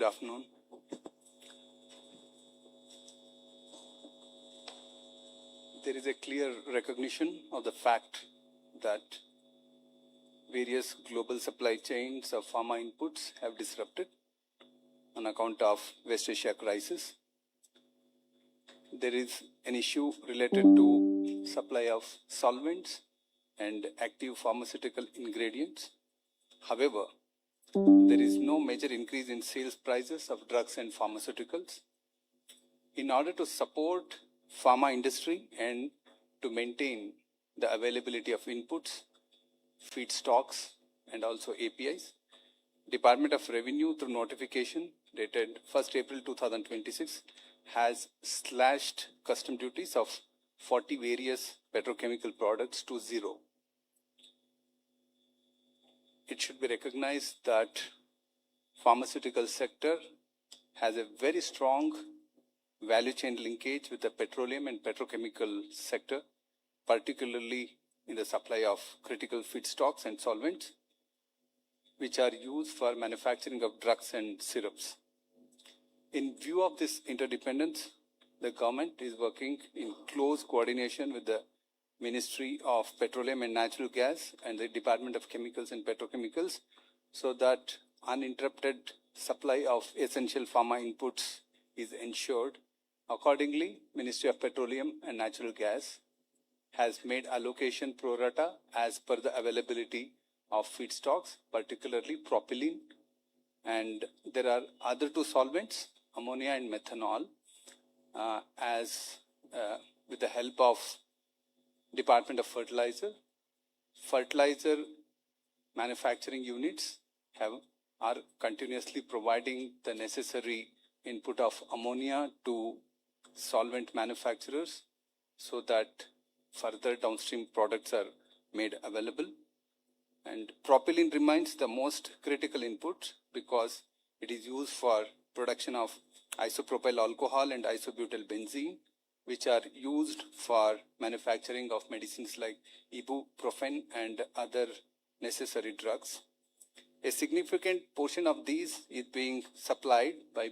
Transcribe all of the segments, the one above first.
Good afternoon. There is a clear recognition of the fact that various global supply chains of pharma inputs have disrupted on account of West Asia crisis. There is an issue related to supply of solvents and active pharmaceutical ingredients. However, there is no major increase in sales prices of drugs and pharmaceuticals. In order to support pharma industry and to maintain the availability of inputs, feedstocks, and also APIs, Department of Revenue through notification dated 1st April 2026 has slashed custom duties of 40 various petrochemical products to zero. It should be recognized that pharmaceutical sector has a very strong value chain linkage with the petroleum and petrochemical sector, particularly in the supply of critical feedstocks and solvents, which are used for manufacturing of drugs and syrups. In view of this interdependence, the government is working in close coordination with the Ministry of Petroleum and Natural Gas and the Department of Chemicals and Petrochemicals so that uninterrupted supply of essential pharma inputs is ensured. Accordingly, Ministry of Petroleum and Natural Gas has made allocation pro rata as per the availability of feedstocks, particularly propylene, and there are other two solvents, ammonia and methanol, with the help of Department of Fertilizer manufacturing units are continuously providing the necessary input of ammonia to solvent manufacturers so that further downstream products are made available. And propylene remains the most critical input because it is used for production of isopropyl alcohol and isobutyl benzene, which are used for manufacturing of medicines like ibuprofen and other necessary drugs. A significant portion of these is being supplied by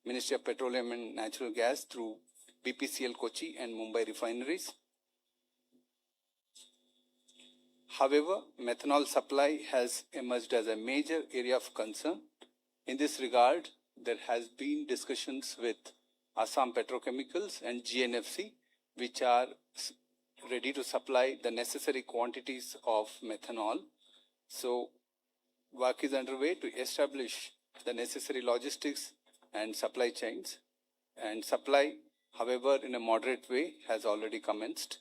Ministry of Petroleum and Natural Gas through BPCL Kochi and Mumbai refineries. However, methanol supply has emerged as a major area of concern. In this regard, there has been discussions with Assam Petrochemicals and GNFC, which are ready to supply the necessary quantities of methanol. So, work is underway to establish the necessary logistics and supply chains. And supply, however, in a moderate way, has already commenced.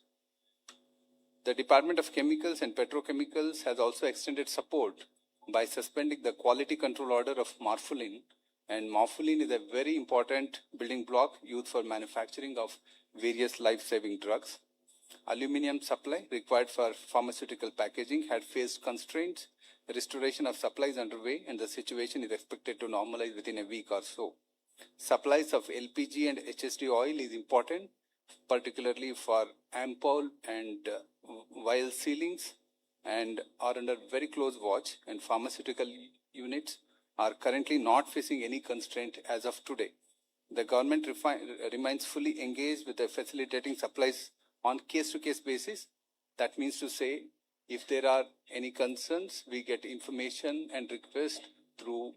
The Department of Chemicals and Petrochemicals has also extended support by suspending the quality control order of morpholine. And morpholine is a very important building block used for manufacturing of various life-saving drugs. Aluminium supply required for pharmaceutical packaging had faced constraints. The restoration of supply is underway and the situation is expected to normalize within a week or so. Supplies of LPG and HSD oil is important, particularly for ampoule and vial sealings, and are under very close watch, and pharmaceutical units are currently not facing any constraint as of today. The government remains fully engaged with the facilitating supplies on case-to-case basis. That means to say, if there are any concerns, we get information and request through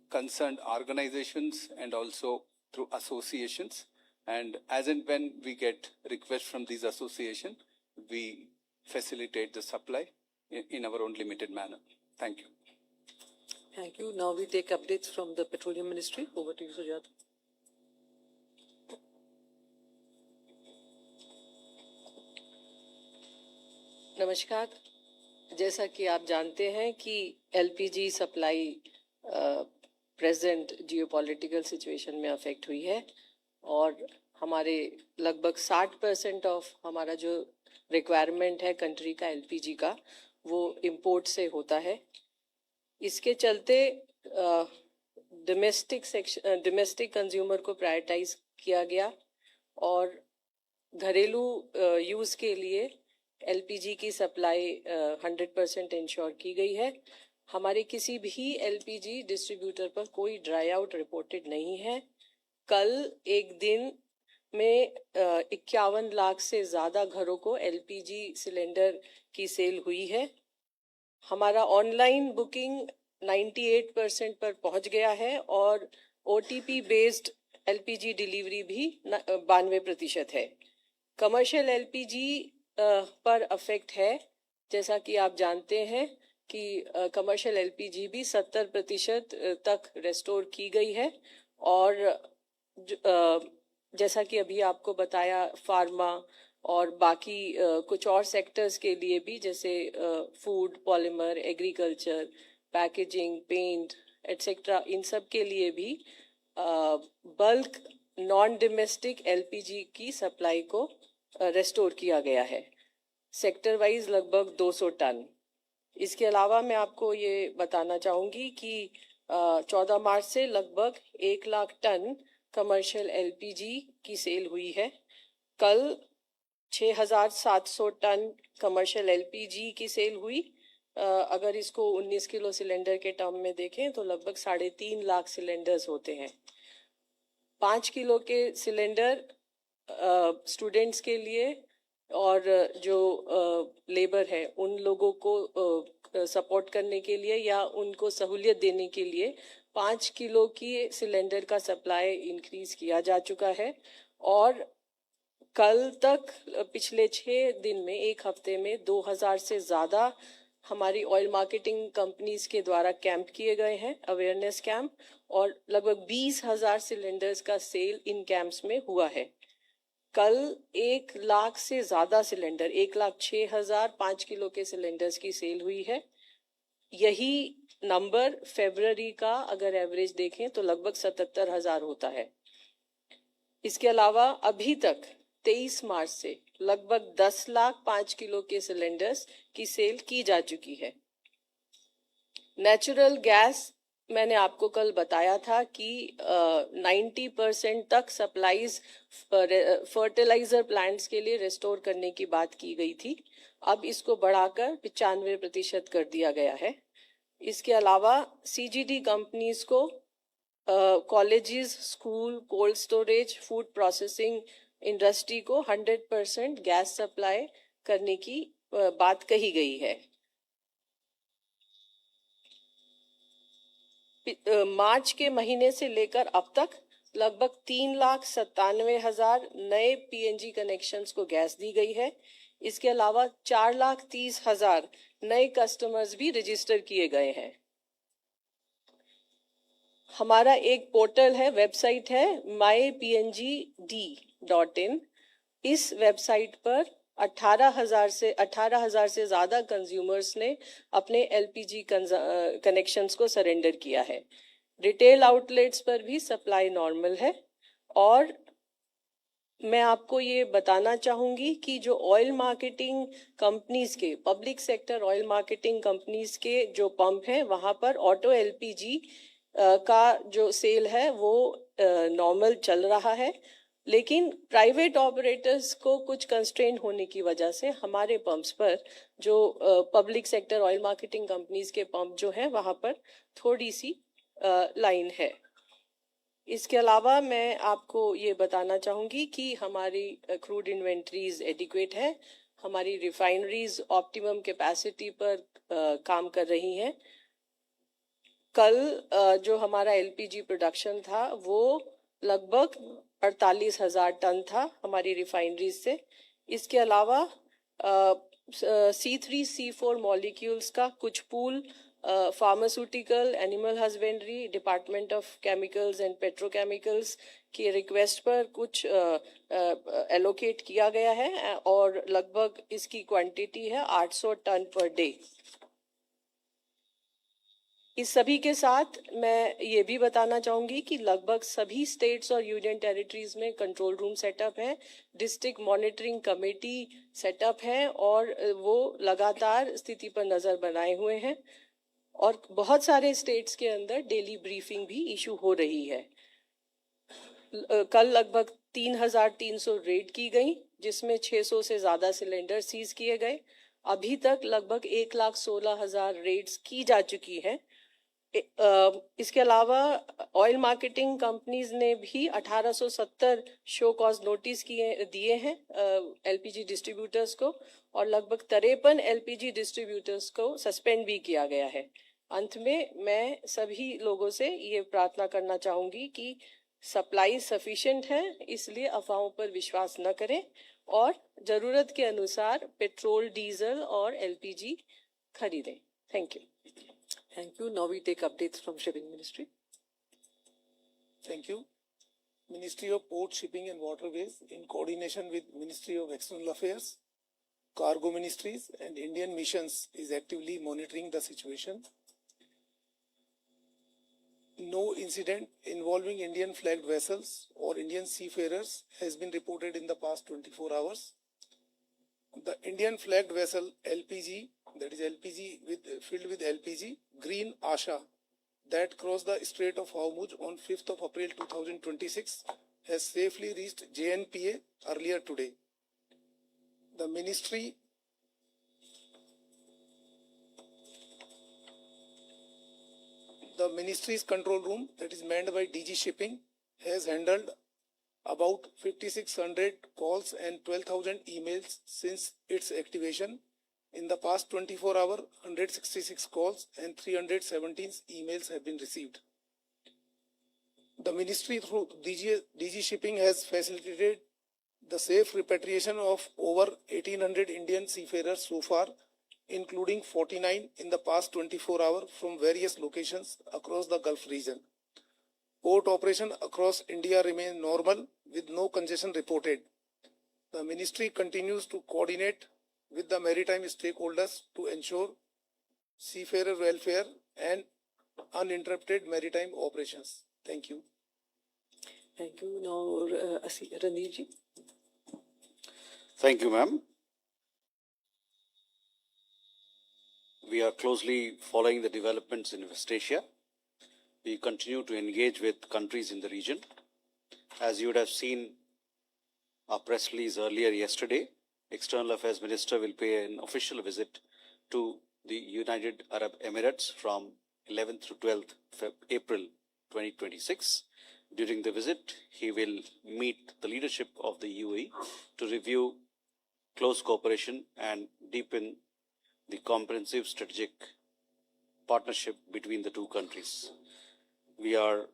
concerned organizations and also through associations. And as and when we get requests from these associations, we facilitate the supply in our own limited manner. Thank you. Thank you. Now we take updates from the Petroleum Ministry. Over to you, Sujata. नमस्कार। जैसा कि आप जानते हैं कि LPG supply present geopolitical situation में affect हुई है और हमारे लगभग 60% ऑफ हमारा जो रिक्वायरमेंट है कंट्री का एलपीजी का वो इंपोर्ट से होता है। इसके चलते डोमेस्टिक कंज्यूमर को प्रायोरिटाइज किया गया और घरेलू यूज़ के लिए एलपीजी की सप्लाई 100% इंश्योर की गई है हमारे किसी भी एलपीजी डिस्ट्रीब्यूटर पर कोई ड्राई आउट रिपोर्टेड नहीं है। कल एक दिन में 51 लाख से ज़्यादा घरों को एलपीजी सिलेंडर की सेल हुई है। हमारा ऑनलाइन बुकिंग 98% पर पहुंच गया है और ओटीपी बेस्ड एलपीजी डिलीवरी भी 92% है। कमर्शियल एलपीजी पर अफेक्ट है, जैसा कि आप जानते हैं कि कमर्शियल एलपीजी भी 70% तक रेस्टोर की गई है। और जैसा कि अभी आपको बताया, फार्मा और बाकी कुछ और सेक्टर्स के लिए भी, जैसे food, polymer, agriculture, packaging, paint etcetera, इन सब के लिए भी बल्क नॉन डोमेस्टिक एलपीजी की सप्लाई को रेस्टोर किया गया है, सेक्टर वाइज लगभग 200 टन। इसके अलावा मैं आपको ये बताना चाहूँगी कि 14 मार्च से लगभग 1 लाख टन कमर्शियल एलपीजी की सेल हुई है। कल 6,700 टन कमर्शियल एलपीजी की सेल हुई। अगर इसको 19 किलो सिलेंडर के टर्म में देखें तो लगभग 3.5 लाख सिलेंडर्स होते हैं। 5 किलो के सिलेंडर स्टूडेंट्स के लिए और जो लेबर है उन लोगों को सपोर्ट करने के लिए या उनको सहूलियत देने के लिए 5 किलो की सिलेंडर का सप्लाई इंक्रीज किया जा चुका है। और कल तक पिछले 6 दिन में, एक हफ्ते में 2000 से ज़्यादा हमारी ऑयल मार्केटिंग कंपनीज के द्वारा कैंप किए गए हैं, अवेयरनेस कैंप, और लगभग 20,000 सिलेंडर्स का सेल इन कैंप्स में हुआ है। कल 1 लाख से ज़्यादा सिलेंडर, 1,06,000 5 किलो के सिलेंडर्स की सेल हुई है। यही नंबर फरवरी का अगर एवरेज देखें तो लगभग 77,000 होता है। इसके अलावा अभी तक 23 मार्च से लगभग 10 लाख 5 किलो के सिलेंडर्स की सेल की जा चुकी है। नेचुरल गैस, मैंने आपको कल बताया था कि 90% तक सप्लाईज फर्टिलाइजर प्लांट्स के लिए रिस्टोर करने की बात की गई थी। अब इसको बढ़ाकर 95% कर दिया गया है। इसके अलावा सीजीडी कंपनीज को colleges, school, cold storage, food processing industry को 100% गैस सप्लाई करने की बात कही गई है। मार्च के महीने से लेकर अब तक लगभग 3,97,000 नए पीएनजी कनेक्शंस को गैस दी गई है। इसके अलावा 4,30,000 नए कस्टमर्स भी रजिस्टर किए गए हैं। हमारा एक पोर्टल है, वेबसाइट है mypngd.in। इस वेबसाइट पर 18,000 से ज़्यादा कंज्यूमर्स ने अपने एलपीजी कनेक्शंस को सरेंडर किया है। रिटेल आउटलेट्स पर भी सप्लाई नॉर्मल है। और मैं आपको ये बताना चाहूँगी कि जो ऑयल मार्केटिंग कंपनीज के, public sector oil marketing companies के जो पंप हैं, वहाँ पर ऑटो एलपीजी का जो सेल है वो नॉर्मल चल रहा है। लेकिन प्राइवेट ऑपरेटर्स को कुछ कंस्ट्रेन होने की वजह से हमारे पंप्स पर, जो public sector oil marketing companies के पंप जो हैं, वहाँ पर थोड़ी सी लाइन है। इसके अलावा मैं आपको ये बताना चाहूँगी कि हमारी क्रूड इन्वेंट्रीज एडिक्वेट है। हमारी रिफाइनरीज ऑप्टिमम कैपेसिटी पर काम कर रही हैं। कल जो हमारा एलपीजी प्रोडक्शन था वो लगभग 48,000 टन था हमारी रिफाइनरीज से। इसके अलावा C3, C4 मॉलिक्यूल्स का कुछ pool pharmaceutical, animal husbandry, department of chemicals and petrochemicals की रिक्वेस्ट पर कुछ एलोकेट किया गया है और लगभग इसकी क्वांटिटी है 800 टन पर डे। इस सभी के साथ मैं ये भी बताना चाहूँगी कि लगभग सभी स्टेट्स और यूनियन टेरिटरीज में कंट्रोल रूम सेटअप है, डिस्ट्रिक्ट मॉनिटरिंग कमेटी सेटअप है और वो लगातार स्थिति पर नज़र बनाए हुए हैं। और बहुत सारे स्टेट्स के अंदर डेली ब्रीफिंग भी इशू हो रही है। कल लगभग 3,300 रेड की गई, जिसमें 600 से ज़्यादा सिलेंडर सीज किए गए अभी तक लगभग 1,16,000 रेड्स की जा चुकी है। इसके अलावा ऑयल मार्केटिंग कंपनीज ने भी 1870 शो कॉज नोटिस दिए हैं एलपीजी डिस्ट्रीब्यूटर्स को, और लगभग 53 एलपीजी डिस्ट्रीब्यूटर्स को सस्पेंड भी किया गया है। अंत में मैं सभी लोगों से ये प्रार्थना करना चाहूंगी कि सप्लाई सफिशिएंट है, इसलिए अफवाहों पर विश्वास न करें और जरूरत के अनुसार पेट्रोल, डीजल और एलपीजी खरीदें। Thank you. Thank you. Now we take updates from Shipping Ministry. Thank you. Ministry of Port, Shipping and Waterways, in coordination with Ministry of External Affairs, Cargo Ministries and Indian missions, is actively monitoring the situation. No incident involving Indian flagged vessels or Indian seafarers has been reported in the past 24 hours. The Indian flagged vessel LPG, that is LPG filled with LPG, Green Asha, that crossed the Strait of Hormuz on 5th of April 2026, has safely reached JNPA earlier today. The ministry's control room, that is manned by DG Shipping, has handled about 5,600 calls and 12,000 emails since its activation. In the past 24 hours, 166 calls and 317 emails have been received. The ministry through DG Shipping has facilitated the safe repatriation of over 1,800 Indian seafarers so far, including 49 in the past 24 hours from various locations across the Gulf region. Port operation across India remain normal with no congestion reported. The ministry continues to coordinate with the maritime stakeholders to ensure seafarer welfare and uninterrupted maritime operations. Thank you. Thank you. Now, Ranveer ji. Thank you, ma'am. We are closely following the developments in West Asia. We continue to engage with countries in the region. As you would have seen our press release earlier yesterday, External Affairs Minister will pay an official visit to the United Arab Emirates from 11th to 12th April 2026. During the visit, he will meet the leadership of the UAE to review close cooperation and deepen the comprehensive strategic partnership between the two countries. We are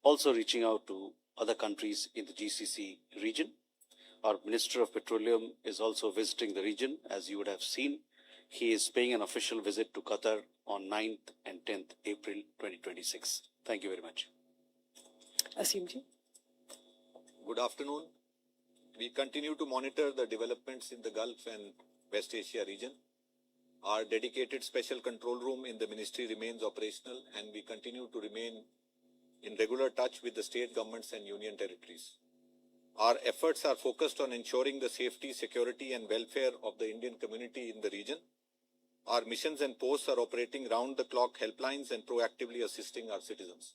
also reaching out to other countries in the GCC region. Our Minister of Petroleum is also visiting the region. As you would have seen, he is paying an official visit to Qatar on 9th and 10th April 2026. Thank you very much. Asim ji. Good afternoon. We continue to monitor the developments in the Gulf and West Asia region. Our dedicated special control room in the ministry remains operational, and we continue to remain in regular touch with the state governments and union territories. Our efforts are focused on ensuring the safety, security and welfare of the Indian community in the region. Our missions and posts are operating round-the-clock helplines and proactively assisting our citizens.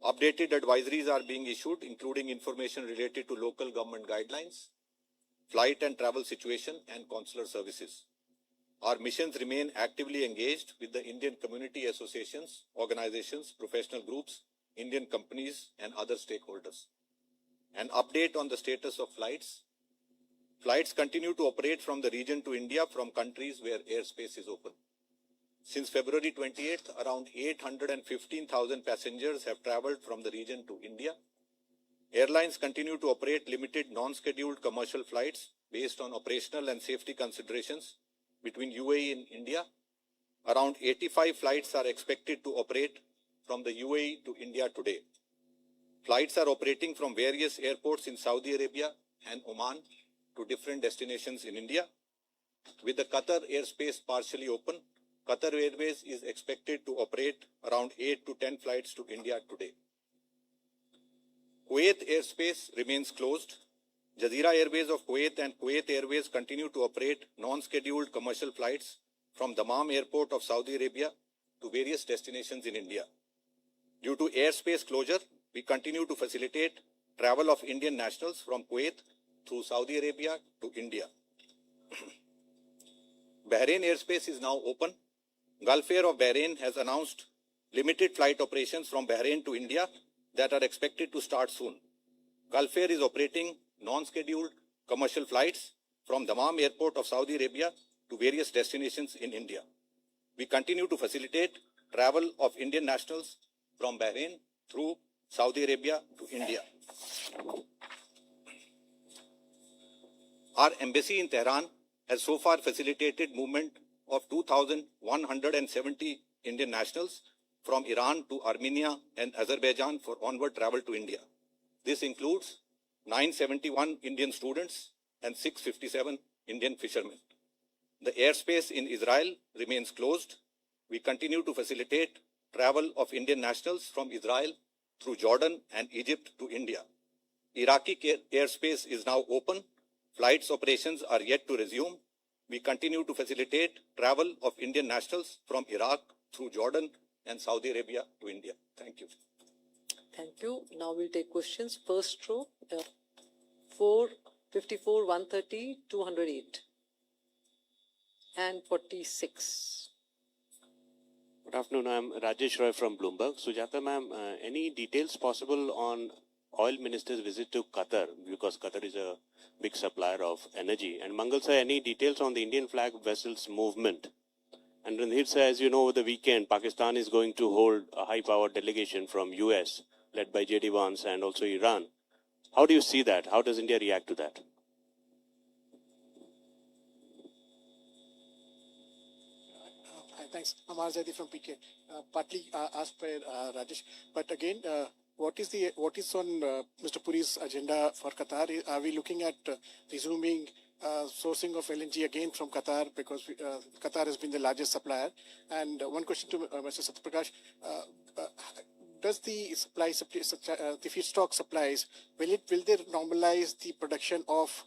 Updated advisories are being issued, including information related to local government guidelines, flight and travel situation and consular services. Our missions remain actively engaged with the Indian community associations, organizations, professional groups, Indian companies and other stakeholders. An update on the status of flights. Flights continue to operate from the region to India from countries where airspace is open. Since February 28th, around 815,000 passengers have traveled from the region to India. Airlines continue to operate limited non-scheduled commercial flights based on operational and safety considerations between UAE and India. Around 85 flights are expected to operate from the UAE to India today. Flights are operating from various airports in Saudi Arabia and Oman to different destinations in India. With the Qatar airspace partially open, Qatar Airways is expected to operate around 8 to 10 flights to India today. Kuwait airspace remains closed. Jazeera Airways of Kuwait and Kuwait Airways continue to operate non-scheduled commercial flights from Dammam Airport of Saudi Arabia to various destinations in India. Due to airspace closure, we continue to facilitate travel of Indian nationals from Kuwait through Saudi Arabia to India. Bahrain airspace is now open. Gulf Air of Bahrain has announced limited flight operations from Bahrain to India that are expected to start soon. Gulf Air is operating non-scheduled commercial flights from Dammam Airport of Saudi Arabia to various destinations in India. We continue to facilitate travel of Indian nationals from Bahrain through Saudi Arabia to India. Our embassy in Tehran has so far facilitated movement of 2,170 Indian nationals from Iran to Armenia and Azerbaijan for onward travel to India. This includes 971 Indian students and 657 Indian fishermen. The airspace in Israel remains closed. We continue to facilitate travel of Indian nationals from Israel through Jordan and Egypt to India. Iraqi airspace is now open. Flights operations are yet to resume. We continue to facilitate travel of Indian nationals from Iraq through Jordan and Saudi Arabia to India. Thank you. Thank you. Now we'll take questions. First row, 454, 130, 208, and 46. Good afternoon. I'm Rajesh Roy from Bloomberg. Sujata ma'am, any details possible on oil minister's visit to Qatar, because Qatar is a big supplier of energy? And Mangal sir, any details on the Indian flag vessels movement? And Ranhir sir, as you know, over the weekend, Pakistan is going to hold a high-powered delegation from US, led by J.D. Vance and also Iran. How do you see that? How does India react to that? Hi, thanks. Amar Zaidi from PK. Partly asked by Rajesh, but again, what is on Mr. Puri's agenda for Qatar? Are we looking at resuming sourcing of LNG again from Qatar, because Qatar has been the largest supplier? And one question to Mr. Satyaprakash: does the the feedstock supplies, will they normalize the production of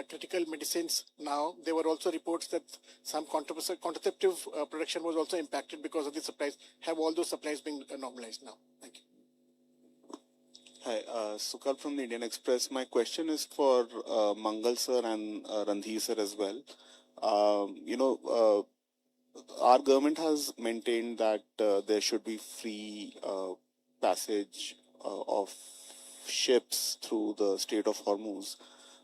critical medicines now? There were also reports that some contraceptive production was also impacted because of the supplies. Have all those supplies been normalized now? Thank you. Hi, Sukal from the Indian Express. My question is for Mangal sir and Randhir sir as well. Our government has maintained that there should be free passage of ships through the Strait of Hormuz.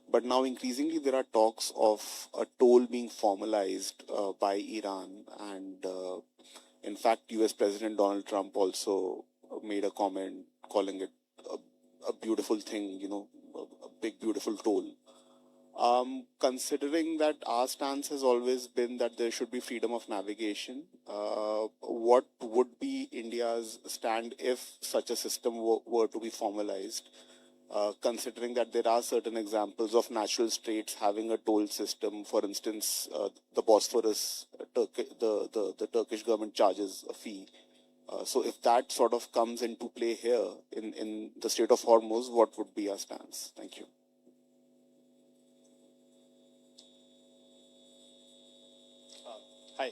But now increasingly there are talks of a toll being formalized by Iran. And in fact, US President Donald Trump also made a comment calling it a beautiful thing, a big, beautiful toll. Considering that our stance has always been that there should be freedom of navigation, what would be India's stand if such a system were to be formalized? Considering that there are certain examples of natural straits having a toll system, for instance, the Bosphorus, the Turkish government charges a fee. So if that sort of comes into play here in the Strait of Hormuz, what would be our stance? Thank you. Hi,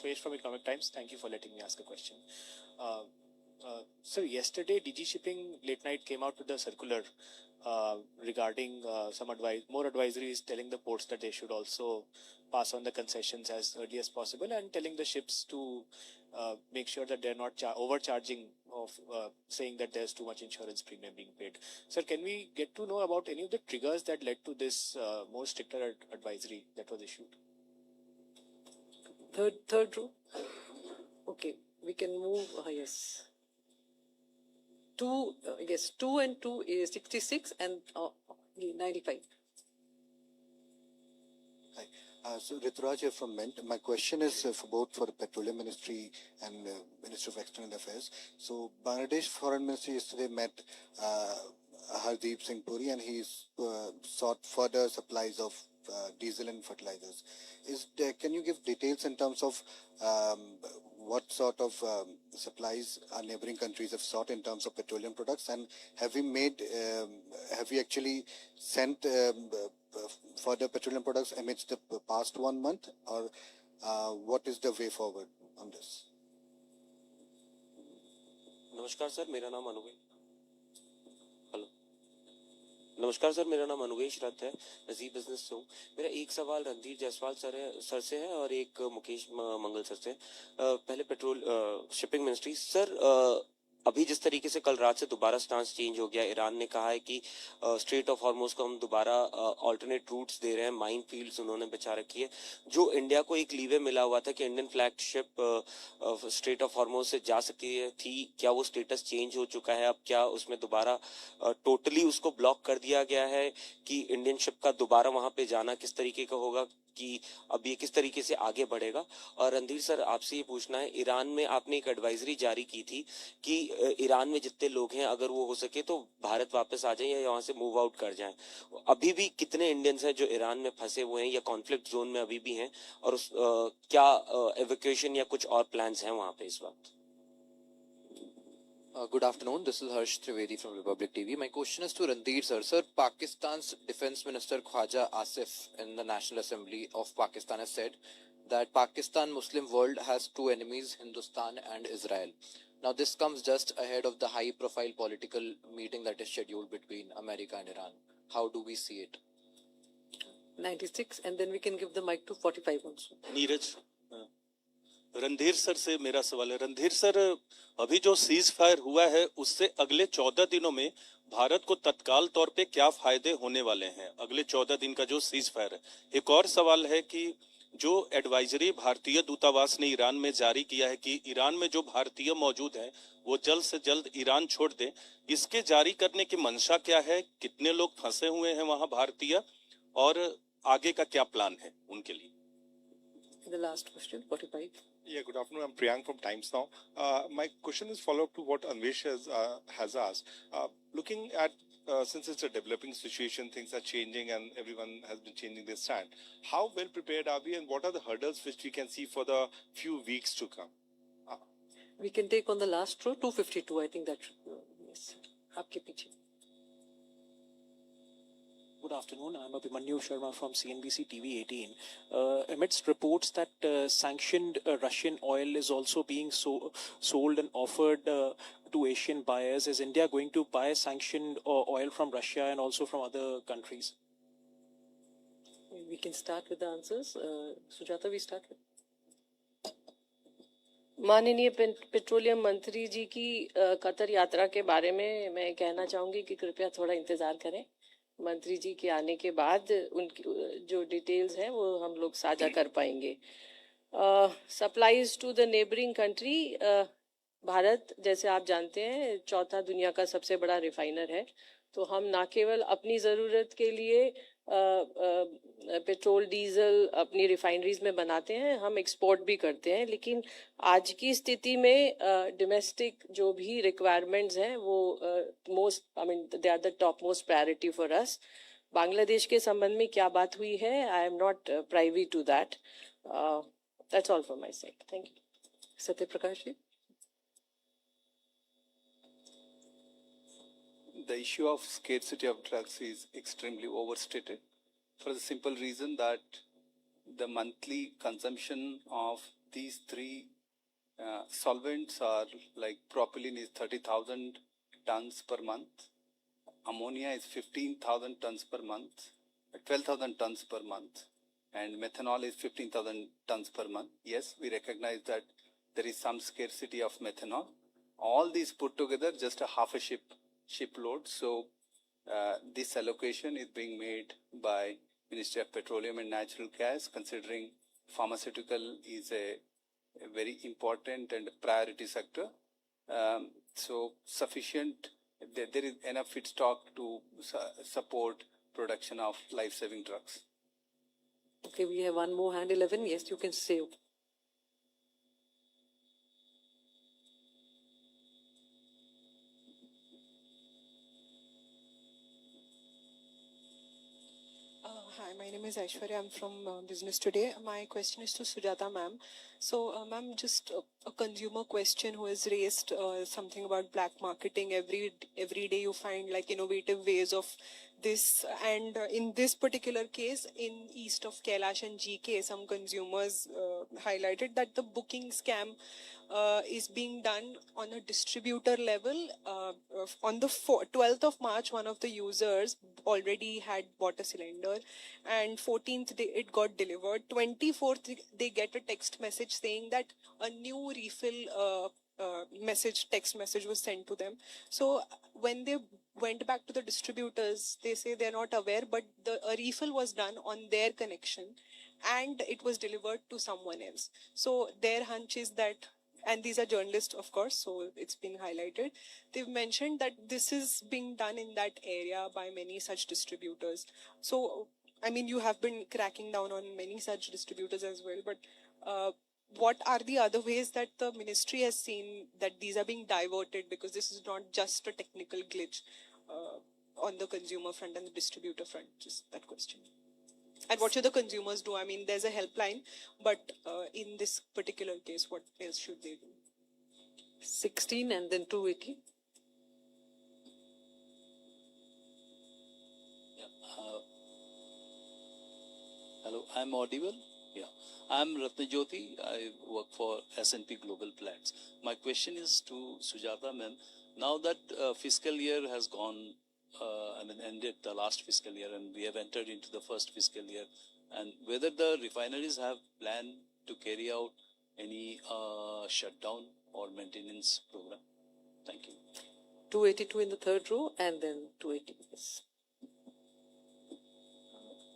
Tuesh from Economic Times. Thank you for letting me ask a question. Sir, yesterday DG Shipping late night came out with a circular regarding more advisories telling the ports that they should also pass on the concessions as early as possible, and telling the ships to make sure that they're not overcharging of saying that there's too much insurance premium being paid. Sir, can we get to know about any of the triggers that led to this more stricter advisory that was issued? Third row. Okay, we can move. Yes. 2 and 2 is 66 and 95. Hi. So Rituraj here from Mint. My question is for the Petroleum Ministry and Minister of External Affairs. So Bangladesh Foreign Ministry yesterday met Hardeep Singh Puri, and he's sought further supplies of diesel and fertilizers. Can you give details in terms of what sort of supplies our neighboring countries have sought in terms of petroleum products, and have we actually sent further petroleum products amidst the past 1 month, or what is the way forward on this? नमस्कार sir, मेरा नाम अनु है. Hello. नमस्कार sir, मेरा नाम अनुवेश रथ है, मैं जी business से हूँ। मेरा एक सवाल रणधीर जायसवाल सर से है और एक मुकेश मंगल सर से। पहले पेट्रोल शिपिंग मिनिस्ट्री सर, अभी जिस तरीके से कल रात से दोबारा स्टांस चेंज हो गया, ईरान ने कहा है कि स्ट्रेट ऑफ हॉर्मुज को हम दोबारा ऑल्टरनेट रूट्स दे रहे हैं, माइन फील्ड्स उन्होंने बचा रखी है। जो इंडिया को एक लीवे मिला हुआ था कि Indian flagship straight of Hormuz से जा सकी थी, क्या वो स्टेटस चेंज हो चुका है? अब क्या उसमें दोबारा टोटली उसको ब्लॉक कर दिया गया है कि इंडियन शिप का दोबारा वहां पे जाना किस तरीके का होगा, कि अब ये किस तरीके से आगे बढ़ेगा? और रणधीर सर, आपसे ये पूछना है, ईरान में आपने एक एडवाइजरी जारी की थी कि ईरान में जितने लोग हैं अगर वो हो सके तो भारत वापस आ जाएं या वहां से मूव आउट कर जाएं। अभी भी कितने इंडियंस हैं जो ईरान में फंसे हुए हैं या कॉन्फ्लिक्ट जोन में अभी भी हैं, और क्या एवैक्यूएशन या कुछ और प्लान्स हैं वहां पे इस वक्त? Good afternoon. This is Harsh Trivedi from Republic TV. My question is to Ranveer sir. Sir, Pakistan's Defense Minister Khwaja Asif in the National Assembly of Pakistan has said that Pakistan Muslim world has two enemies, Hindustan and Israel. Now, this comes just ahead of the high-profile political meeting that is scheduled between America and Iran. How do we see it? 96, and then we can give the mic to 45 also. Neeraj, Randhir sir से मेरा सवाल है। Randhir sir, अभी जो cease fire हुआ है उससे अगले 14 दिनों में भारत को तत्काल तौर पे क्या फायदे होने वाले हैं? अगले 14 दिन का जो सीज फायर है। एक और सवाल है कि जो एडवाइजरी भारतीय दूतावास ने ईरान में जारी किया है कि ईरान में जो भारतीय मौजूद हैं वो जल्द से जल्द ईरान छोड़ दें, इसके जारी करने की मंशा क्या है? कितने लोग फंसे हुए हैं वहां भारतीय, और आगे का क्या प्लान है उनके लिए? The last question, 45. Yeah, good afternoon. I'm Priyank from Times Now. My question is follow-up to what Anvesh has asked. Looking at, since it's a developing situation, things are changing and everyone has been changing their stand. How well prepared are we, and what are the hurdles which we can see for the few weeks to come? We can take on the last row, 252. I think that should be, yes. आपके पीछे. Good afternoon. I'm Abhimanyu Sharma from CNBC TV 18. Amidst reports that sanctioned Russian oil is also being sold and offered to Asian buyers, is India going to buy sanctioned oil from Russia and also from other countries? We can start with the answers. Sujata, we start with. माननीय petroleum मंत्री जी की Qatar यात्रा के बारे में मैं कहना चाहूंगी कि कृपया थोड़ा इंतजार करें। मंत्री जी के आने के बाद उनकी जो डिटेल्स हैं वो हम लोग साझा कर पाएंगे। Supplies to the neighbouring country, Bharat जैसे आप जानते हैं चौथा दुनिया का सबसे बड़ा रिफाइनर है, तो हम ना केवल अपनी ज़रूरत के लिए पेट्रोल डीजल अपनी रिफाइनरीज में बनाते हैं, हम एक्सपोर्ट भी करते हैं। लेकिन आज की स्थिति में डोमेस्टिक जो भी रिक्वायरमेंट्स हैं वो they are the top most priority for us. Bangladesh के संबंध में क्या बात हुई है, I am not privy to that. That's all for my side. Thank you. Satya Prakash ji. The issue of scarcity of drugs is extremely overstated for the simple reason that the monthly consumption of these three solvents are like propylene is 30,000 tons per month, ammonia is 15,000 tons per month, 12,000 tons per month, and methanol is 15,000 tons per month. Yes, we recognize that there is some scarcity of methanol. All these put together, just a half a shipload. So this allocation is being made by Ministry of Petroleum and Natural Gas, considering pharmaceutical is a very important and priority sector. So sufficient, there is enough feedstock to support production of life-saving drugs. Okay, we have one more hand, 11. Yes, you can say. Hi, my name is Aishwarya. I'm from Business Today. My question is to Sujata ma'am. So, ma'am, just a consumer question who has raised something about black marketing. Every day you find like innovative ways of this, and in this particular case, in east of Kailash and GK, some consumers highlighted that the booking scam is being done on a distributor level. On the 12th of March, one of the users already had bought a cylinder, and 14th day it got delivered. 24th they get a text message saying that a new refill text message was sent to them. So when they went back to the distributors, they say they're not aware, but a refill was done on their connection and it was delivered to someone else. So their hunch is that, and these are journalists, of course, so it's been highlighted. They've mentioned that this is being done in that area by many such distributors. So, I mean, you have been cracking down on many such distributors as well, but what are the other ways that the ministry has seen that these are being diverted, because this is not just a technical glitch on the consumer front and the distributor front? Just that question. And what should the consumers do? I mean, there's a helpline, but in this particular case, what else should they do? 16 and then 280. Hello, I'm audible? Yeah. I'm Ratnajyoti. I work for S&P Global Platts. My question is to Sujata ma'am. Now that fiscal year has gone, ended the last fiscal year, and we have entered into the first fiscal year, and whether the refineries have planned to carry out any shutdown or maintenance program? Thank you. 282 in the third row and then 280. Yes.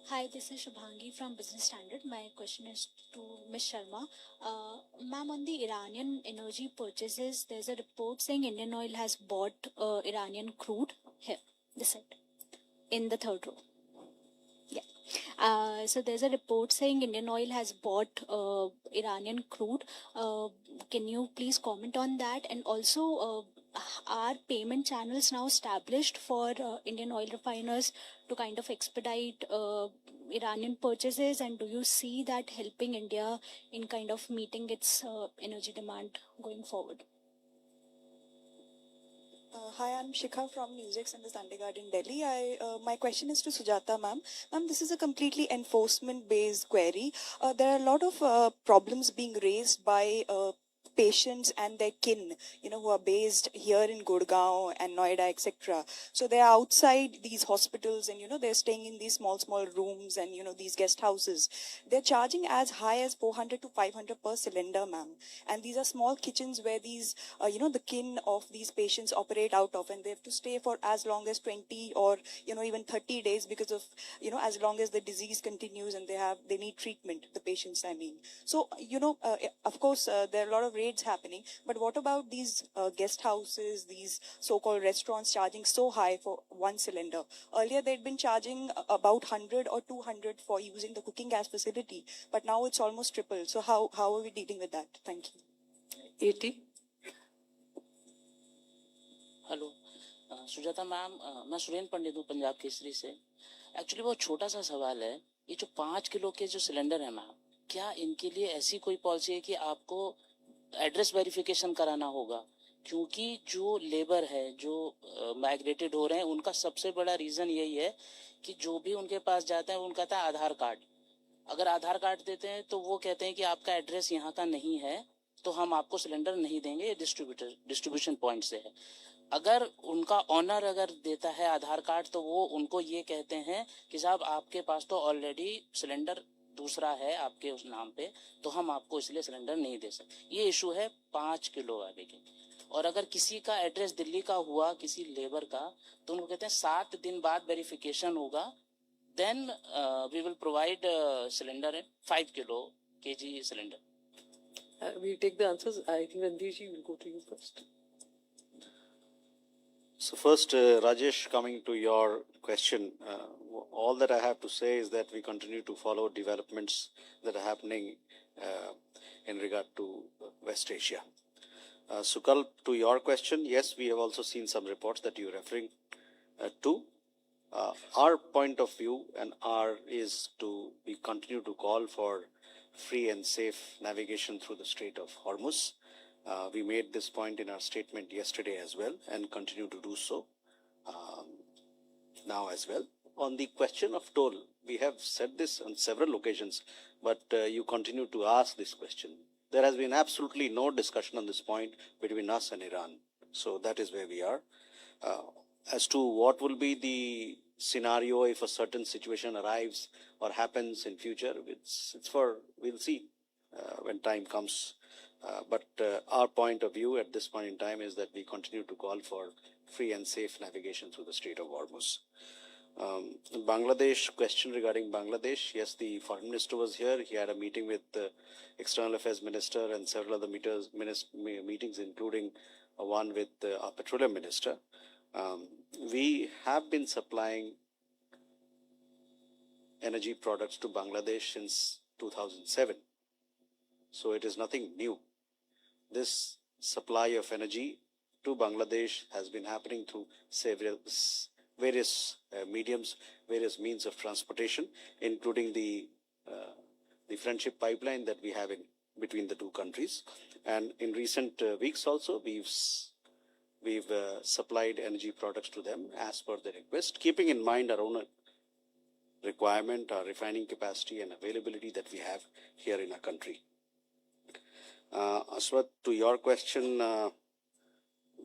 Hi, this is Shubhangi from Business Standard. My question is to Ms. Sharma. Ma'am, on the Iranian energy purchases, there's a report saying Indian Oil has bought Iranian crude. Here, this side, in the third row. Yeah. So there's a report saying Indian Oil has bought Iranian crude. Can you please comment on that? And also, are payment channels now established for Indian oil refiners to kind of expedite Iranian purchases, and do you see that helping India in kind of meeting its energy demand going forward? Hi, I'm Shikha from NewsX and the Sunday Guard in Delhi. My question is to Sujata ma'am. Ma'am, this is a completely enforcement-based query. There are a lot of problems being raised by patients and their kin, who are based here in Gurgaon and Noida, etc. So they are outside these hospitals and, they're staying in these small rooms and, these guest houses. They're charging as high as 400 to 500 per cylinder, ma'am. And these are small kitchens where these, the kin of these patients operate out of, and they have to stay for as long as 20 or, even 30 days because of, as long as the disease continues and they need treatment, the patients, I mean. So, of course, there are a lot of raids happening, but what about these guest houses, these so-called restaurants charging so high for one cylinder? Earlier they'd been charging about 100 or 200 for using the cooking gas facility, but now it's almost triple. So how are we dealing with that? Thank you. 80. Hello Sujata ma'am, मैं सुरेंद्र पंडित हूँ पंजाब केसरी से. Actually बहुत छोटा सा सवाल है. ये जो 5 किलो के जो सिलेंडर है मैम, क्या इनके लिए ऐसी कोई पॉलिसी है कि आपको एड्रेस वेरिफिकेशन कराना होगा? क्योंकि जो लेबर है, जो माइग्रेटेड हो रहे हैं, उनका सबसे बड़ा रीजन यही है कि जो भी उनके पास जाते हैं उनका कहता है आधार कार्ड. अगर आधार कार्ड देते हैं तो वो कहते हैं कि आपका एड्रेस यहाँ का नहीं है, तो हम आपको सिलेंडर नहीं देंगे, ये डिस्ट्रीब्यूशन पॉइंट से है. अगर उनका ऑनर अगर देता है आधार कार्ड, तो वो उनको ये कहते हैं कि साहब आपके पास तो ऑलरेडी सिलेंडर दूसरा है आपके उस नाम पे, तो हम आपको इसलिए सिलेंडर नहीं दे सकते. ये इशू है 5 किलो वाले की. और अगर किसी का एड्रेस दिल्ली का हुआ, किसी लेबर का, तो उनको कहते हैं 7 दिन बाद वेरिफिकेशन होगा, then we will provide cylinder in 5 kilo kg cylinder. We take the answers. I think Randirji will go to you first. So first, Rajesh, coming to your question, all that I have to say is that we continue to follow developments that are happening in regard to West Asia. Sukal, to your question, yes, we have also seen some reports that you're referring to. Our point of view and is we continue to call for free and safe navigation through the Strait of Hormuz. We made this point in our statement yesterday as well and continue to do so now as well. on the question of toll, we have said this on several occasions, but you continue to ask this question. There has been absolutely no discussion on this point between us and Iran. So that is where we are. As to what will be the scenario if a certain situation arrives or happens in future, we'll see when time comes. But our point of view at this point in time is that we continue to call for free and safe navigation through the Strait of Hormuz. Bangladesh, question regarding Bangladesh. Yes, the foreign minister was here. He had a meeting with the external affairs minister and several other meetings, including one with our petroleum minister. We have been supplying energy products to Bangladesh since 2007. So it is nothing new. This supply of energy to Bangladesh has been happening through various mediums, various means of transportation, including the friendship pipeline that we have between the two countries. And in recent weeks also, we've supplied energy products to them as per their request, keeping in mind our own requirement, our refining capacity and availability that we have here in our country. Aswat, to your question,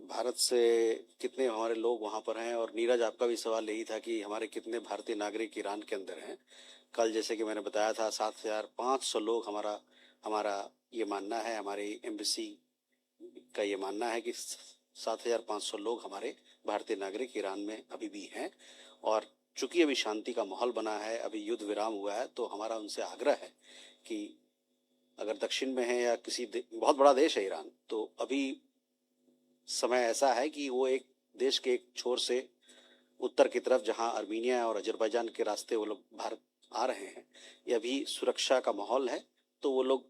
Bharat से कितने हमारे लोग वहाँ पर हैं, और नीरज आपका भी सवाल यही था कि हमारे कितने भारतीय नागरिक ईरान के अंदर हैं. कल जैसे कि मैंने बताया था 7,500 लोग हमारा ये मानना है, हमारी एम्बेसी का ये मानना है कि 7,500 लोग हमारे भारतीय नागरिक ईरान में अभी भी हैं. और चूंकि अभी शांति का माहौल बना है, अभी युद्ध विराम हुआ है, तो हमारा उनसे आग्रह है कि अगर दक्षिण में है या किसी बहुत बड़ा देश है ईरान, तो अभी समय ऐसा है कि वो एक देश के एक छोर से उत्तर की तरफ, जहां आर्मीनिया और अजरबैजान के रास्ते वो लोग भारत आ रहे हैं, ये अभी सुरक्षा का माहौल है, तो वो लोग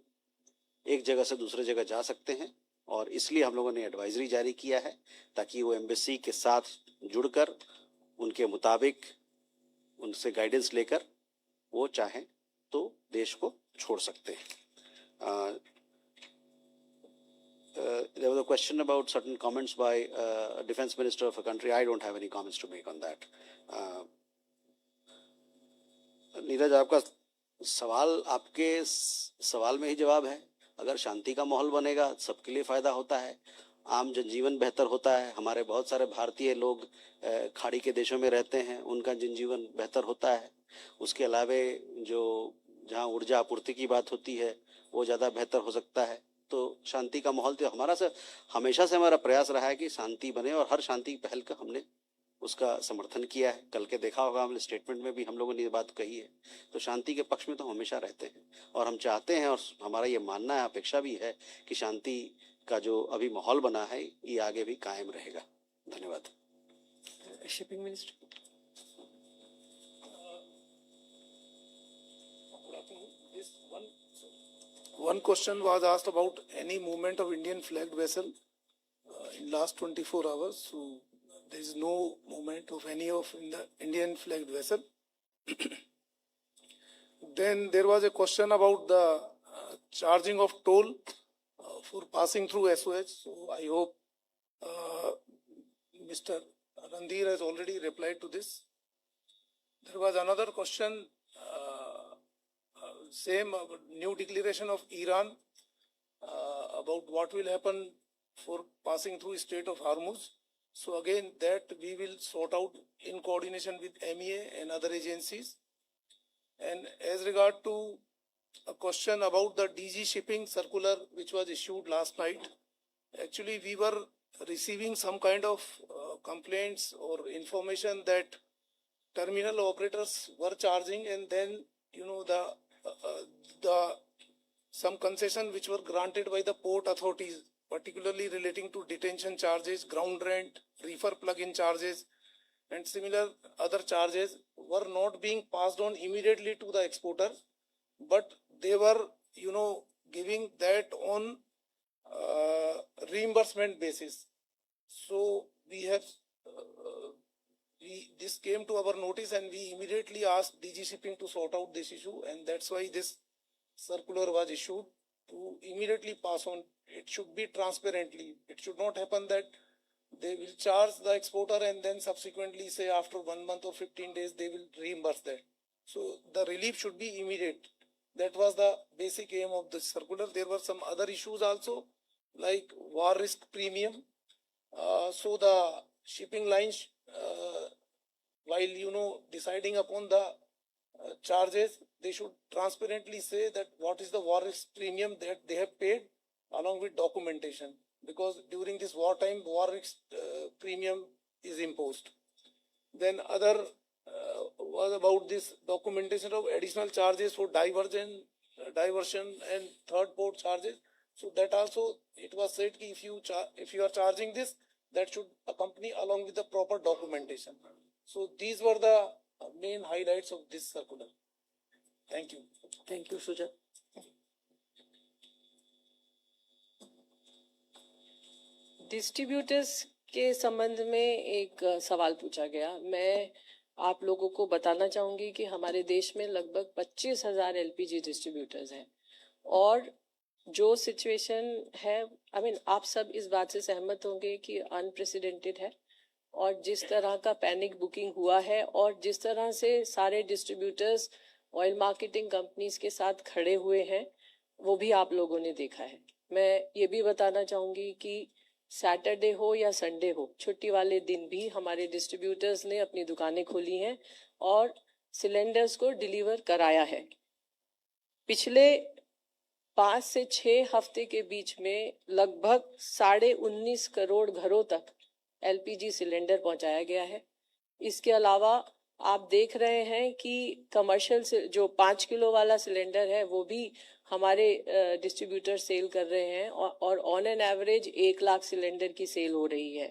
एक जगह से दूसरे जगह जा सकते हैं. और इसलिए हम लोगों ने एडवाइजरी जारी किया है ताकि वो एम्बेसी के साथ जुड़कर उनके मुताबिक उनसे गाइडेंस लेकर वो चाहें तो देश को छोड़ सकते हैं. There was a question about certain comments by a defense minister of a country. I don't have any comments to make on that. Neeraj, आपका सवाल आपके सवाल में ही जवाब है. अगर शांति का माहौल बनेगा, सबके लिए फायदा होता है, आम जनजीवन बेहतर होता है. हमारे बहुत सारे भारतीय लोग खाड़ी के देशों में रहते हैं, उनका जनजीवन बेहतर होता है. उसके अलावे जो जहाँ ऊर्जा आपूर्ति की बात होती है, वो ज़्यादा बेहतर हो सकता है. तो शांति का माहौल तो हमेशा से हमारा प्रयास रहा है कि शांति बने, और हर शांति पहल का हमने उसका समर्थन किया है. कल के देखा होगा हमने स्टेटमेंट में भी हम लोगों ने ये बात कही है. तो शांति के पक्ष में तो हमेशा रहते हैं, और हम चाहते हैं, और हमारा ये मानना है, अपेक्षा भी है कि शांति का जो अभी माहौल बना है ये आगे भी कायम रहेगा. धन्यवाद. Shipping minister. One question was asked about any movement of Indian flagged vessel in last 24 hours. So there is no movement of any of the Indian flagged vessel. Then there was a question about the charging of toll for passing through SOH. So I hope Mr. Randhir has already replied to this. There was another question. Same new declaration of Iran about what will happen for passing through Strait of Hormuz. So again, that we will sort out in coordination with MEA and other agencies. And as regard to a question about the DG shipping circular which was issued last night, actually we were receiving some kind of complaints or information that terminal operators were charging, and then some concession which were granted by the port authorities, particularly relating to detention charges, ground rent, reefer plug-in charges, and similar other charges, were not being passed on immediately to the exporter, but they were, giving that on reimbursement basis. So we have this came to our notice, and we immediately asked DG Shipping to sort out this issue, and that's why this circular was issued to immediately pass on. It should be transparently. It should not happen that they will charge the exporter and then subsequently say after 1 month or 15 days they will reimburse that. So the relief should be immediate. That was the basic aim of the circular. There were some other issues also like war risk premium. So the shipping lines, while deciding upon the charges, they should transparently say that what is the war risk premium that they have paid along with documentation, because during this wartime war risk premium is imposed. Then other was about this documentation of additional charges for diversion and third port charges. So that also it was said that if you are charging this, that should accompany along with the proper documentation. So these were the main highlights of this circular. Thank you. Thank you, Sujat. Distributors के संबंध में एक सवाल पूछा गया. मैं आप लोगों को बताना चाहूंगी कि हमारे देश में लगभग 25,000 एलपीजी डिस्ट्रीब्यूटर्स हैं और जो सिचुएशन है, आप सब इस बात से सहमत होंगे कि अनप्रेसिडेंटेड है और जिस तरह का पैनिक बुकिंग हुआ है और जिस तरह से सारे डिस्ट्रीब्यूटर्स ऑयल मार्केटिंग कंपनीज के साथ खड़े हुए हैं, वो भी आप लोगों ने देखा है. मैं ये भी बताना चाहूंगी कि सैटरडे हो या संडे हो, छुट्टी वाले दिन भी हमारे डिस्ट्रीब्यूटर्स ने अपनी दुकानें खोली हैं और सिलेंडर्स को डिलीवर कराया है. पिछले 5 से 6 हफ्ते के बीच में लगभग 19.5 करोड़ घरों तक एलपीजी सिलेंडर पहुंचाया गया है. इसके अलावा आप देख रहे हैं कि कमर्शियल जो 5 किलो वाला सिलेंडर है वो भी हमारे डिस्ट्रीब्यूटर सेल कर रहे हैं और on an average 1 lakh cylinder की सेल हो रही है.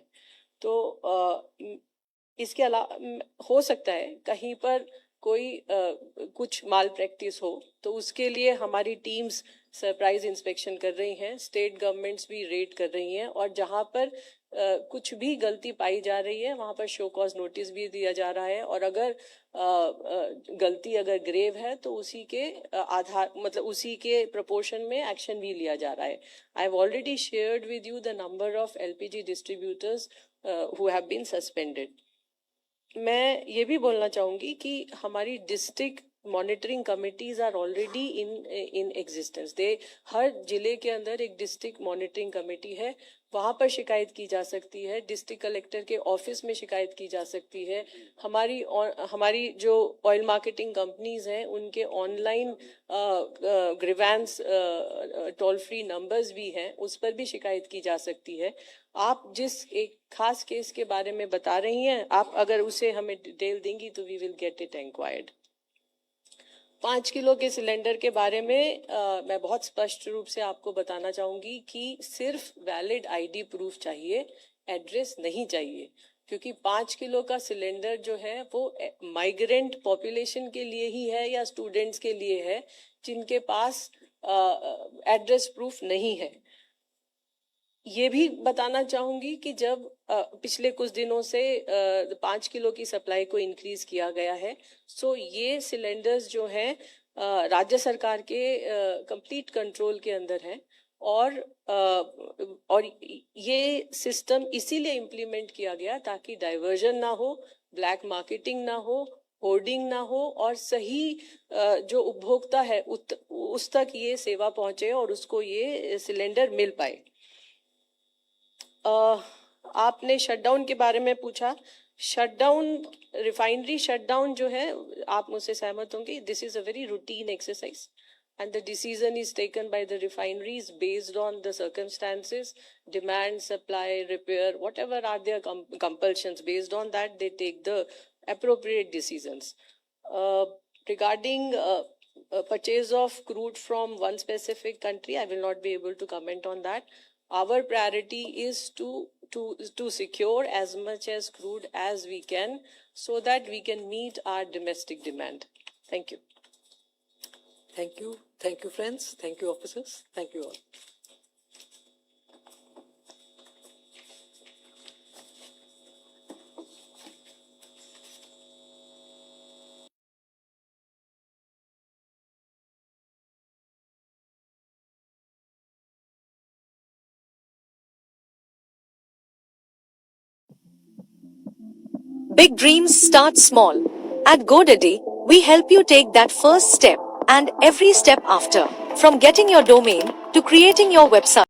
तो इसके अलावा हो सकता है कहीं पर कोई कुछ माल प्रैक्टिस हो, तो उसके लिए हमारी टीम्स सरप्राइज इंस्पेक्शन कर रही हैं, स्टेट गवर्नमेंट्स भी रेड कर रही हैं और जहां पर कुछ भी गलती पाई जा रही है वहां पर शो कॉज नोटिस भी दिया जा रहा है और अगर गलती अगर ग्रेव है तो उसी के आधार उसी के प्रोपोर्शन में एक्शन भी लिया जा रहा है. I have already shared with you the number of LPG distributors who have been suspended. मैं ये भी बोलना चाहूंगी कि हमारी district monitoring committees are already in existence. हर जिले के अंदर एक डिस्ट्रिक्ट मॉनिटरिंग कमेटी है, वहां पर शिकायत की जा सकती है, डिस्ट्रिक्ट कलेक्टर के ऑफिस में शिकायत की जा सकती है. हमारी जो ऑयल मार्केटिंग कंपनीज हैं उनके online grievance toll free numbers भी हैं, उस पर भी शिकायत की जा सकती है. आप जिस एक खास केस के बारे में बता रही हैं, आप अगर उसे हमें डिटेल देंगी तो we will get it inquired. 5 kilo के सिलेंडर के बारे में मैं बहुत स्पष्ट रूप से आपको बताना चाहूंगी कि सिर्फ वैलिड आईडी प्रूफ चाहिए, एड्रेस नहीं चाहिए, क्योंकि 5 किलो का सिलेंडर जो है वो माइग्रेंट पॉपुलेशन के लिए ही है या स्टूडेंट्स के लिए है जिनके पास एड्रेस प्रूफ नहीं है. ये भी बताना चाहूंगी कि जब पिछले कुछ दिनों से 5 किलो की सप्लाई को इंक्रीज किया गया है, सो ये सिलेंडर्स जो हैं राज्य सरकार के कंप्लीट कंट्रोल के अंदर हैं और ये सिस्टम इसीलिए इम्प्लीमेंट किया गया ताकि डाइवर्जन ना हो, ब्लैक मार्केटिंग ना हो, होर्डिंग ना हो और सही जो उपभोक्ता है उस तक ये सेवा पहुंचे और उसको ये सिलेंडर मिल पाए. आपने शटडाउन के बारे में पूछा. शटडाउन, रिफाइनरी शटडाउन जो है, आप मुझसे सहमत होंगे, this is a very routine exercise and the decision is taken by the refineries based on the circumstances, demand, supply, repair, whatever are their compulsions. Based on that, they take the appropriate decisions. Regarding purchase of crude from one specific country, I will not be able to comment on that. Our priority is to secure as much as crude as we can so that we can meet our domestic demand. Thank you. Thank you. Thank you, friends. Thank you, officers. Thank you all. Big dreams start small. At GoDaddy, we help you take that first step and every step after, from getting your domain to creating your website.